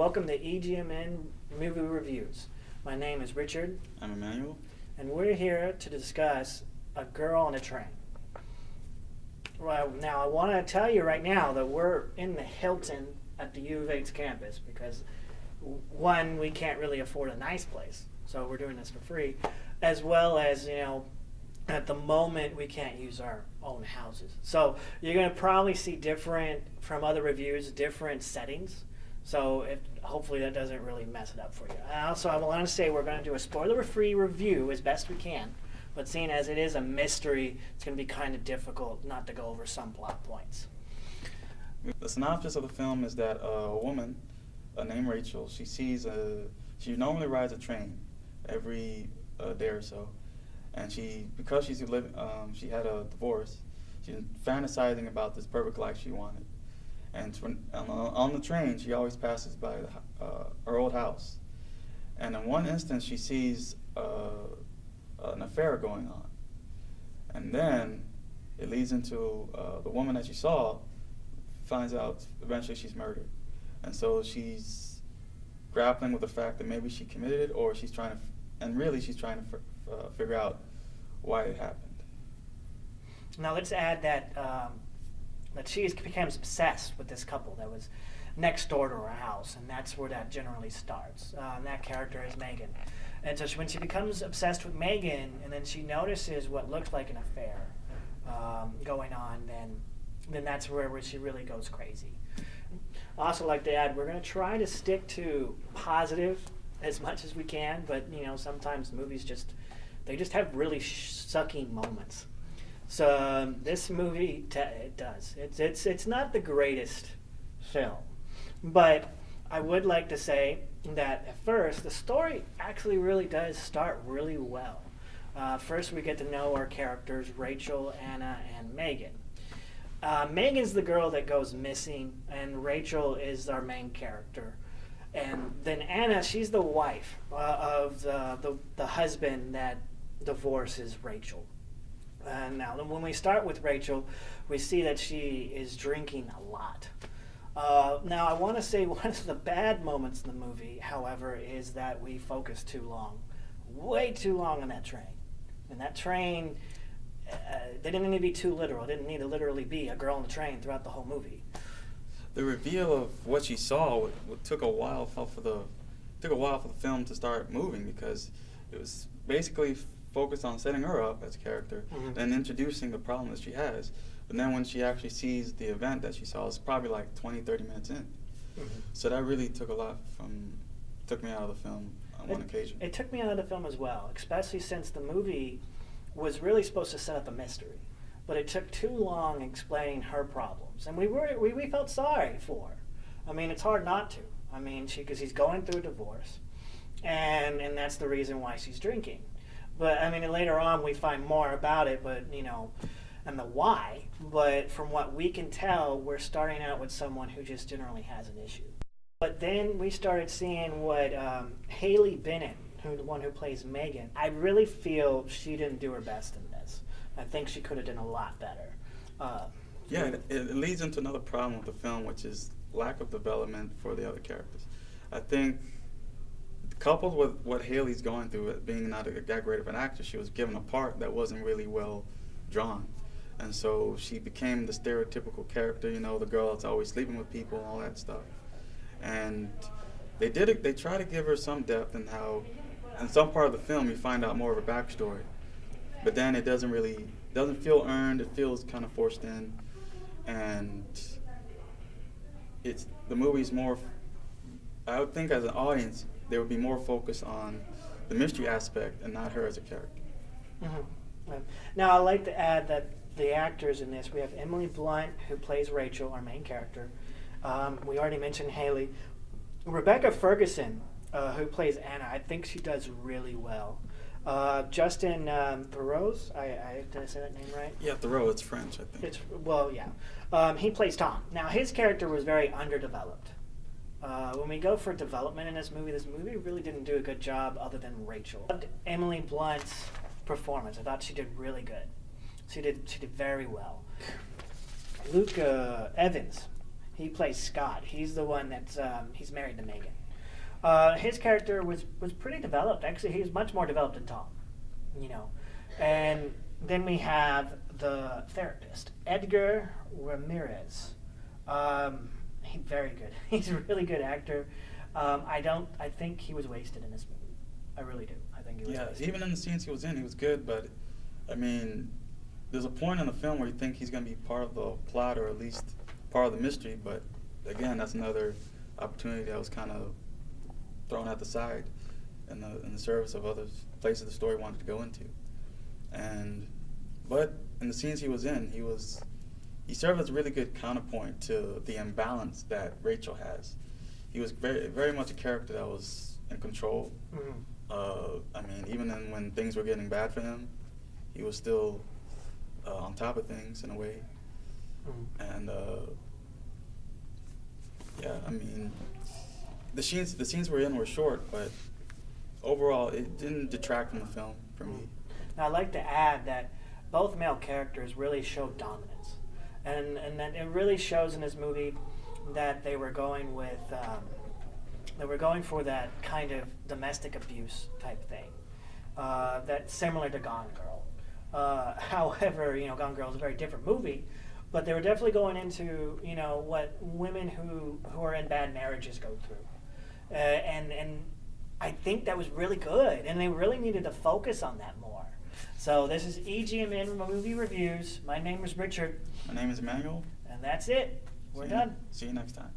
Welcome to EGMN Movie Reviews. My name is Richard. I'm Emmanuel. And we're here to discuss A Girl on a Train. Well, now I want to tell you right now that we're in the Hilton at the U of H's campus because, one, we can't really afford a nice place, so we're doing this for free, as well as, at the moment we can't use our own houses. So you're going to probably see different, from other reviews, different settings. So hopefully that doesn't really mess it up for you. Also, I want to say we're going to do a spoiler-free review as best we can. But seeing as it is a mystery, it's going to be kind of difficult not to go over some plot points. The synopsis of the film is that a woman named Rachel, she normally rides a train every day or so. And because she had a divorce, she's fantasizing about this perfect life she wanted. And on the train, she always passes by her old house. And in one instance, she sees an affair going on. And then it leads into the woman that she saw finds out eventually she's murdered. And so she's grappling with the fact that maybe she committed it, or she's trying to figure out why it happened. Now let's add that she becomes obsessed with this couple that was next door to her house, and that's where that generally starts. And that character is Megan. And so when she becomes obsessed with Megan, and then she notices what looks like an affair going on, then that's where she really goes crazy. I also like to add, we're going to try to stick to positive as much as we can, but sometimes movies just have really sucking moments. So this movie, it does. It's not the greatest film, but I would like to say that at first the story actually really does start really well. First, we get to know our characters, Rachel, Anna, and Megan. Megan's the girl that goes missing, and Rachel is our main character. And then Anna, she's the wife of the husband that divorces Rachel. Now, when we start with Rachel, we see that she is drinking a lot. Now, I want to say one of the bad moments in the movie, however, is that we focus too long, way too long on that train. And that train, they didn't need to be too literal. It didn't need to literally be a girl on the train throughout the whole movie. The reveal of what she saw took a while for the film to start moving, because it was basically focused on setting her up as a character, mm-hmm. and introducing the problem that she has. But then when she actually sees the event that she saw, it's probably like 20, 30 minutes in. Mm-hmm. So that really took me out of the film on one occasion. It took me out of the film as well, especially since the movie was really supposed to set up a mystery. But it took too long explaining her problems. And we felt sorry for her. I mean, it's hard not to. I mean, because she's going through a divorce, and that's the reason why she's drinking. But, I mean, later on we find more about it, but, and the why. But from what we can tell, we're starting out with someone who just generally has an issue. But then we started seeing what Haley Bennett, the one who plays Megan, I really feel she didn't do her best in this. I think she could have done a lot better. It leads into another problem with the film, which is lack of development for the other characters. I think, coupled with what Haley's going through, being not that great of an actress, she was given a part that wasn't really well drawn. And so she became the stereotypical character, the girl that's always sleeping with people and all that stuff. And they try to give her some depth in how, in some part of the film, you find out more of her backstory. But then it doesn't feel earned, it feels kind of forced in. And the movie's more, I would think as an audience, they would be more focused on the mystery aspect and not her as a character. Mm-hmm. Now, I'd like to add that the actors in this, we have Emily Blunt, who plays Rachel, our main character. We already mentioned Haley. Rebecca Ferguson, who plays Anna, I think she does really well. Justin Theroux, did I say that name right? Yeah, Theroux, it's French, I think. He plays Tom. Now, his character was very underdeveloped. When we go for development in this movie really didn't do a good job other than Rachel. Emily Blunt's performance, I thought she did really good. She did very well. Luke Evans, He plays Scott. He's the one that's he's married to Megan. His character was pretty developed. Actually, he's much more developed than Tom. You know, and then we have the therapist, Edgar Ramirez. He's very good. He's a really good actor. I think he was wasted in this movie. I really do. I think he was wasted. Even in the scenes he was in, he was good, but I mean, there's a point in the film where you think he's going to be part of the plot or at least part of the mystery, but again, that's another opportunity that was kind of thrown at the side in the service of other places the story wanted to go into. But in the scenes he was in, he served as a really good counterpoint to the imbalance that Rachel has. He was very, very much a character that was in control. Mm-hmm. I mean, even when things were getting bad for him, he was still on top of things in a way. Mm-hmm. And yeah, I mean, the scenes we're in were short, but overall, it didn't detract from the film for me. Now, I'd like to add that both male characters really showed dominance, and that it really shows in this movie that they were going for that kind of domestic abuse type thing, that's similar to Gone Girl. However, you know, Gone Girl is a very different movie, but they were definitely going into, you know, what women who are in bad marriages go through, and I think that was really good, and they really needed to focus on that more. So this is EGMN Movie Reviews. My name is Richard. My name is Emmanuel. And that's it. We're done. See you next time.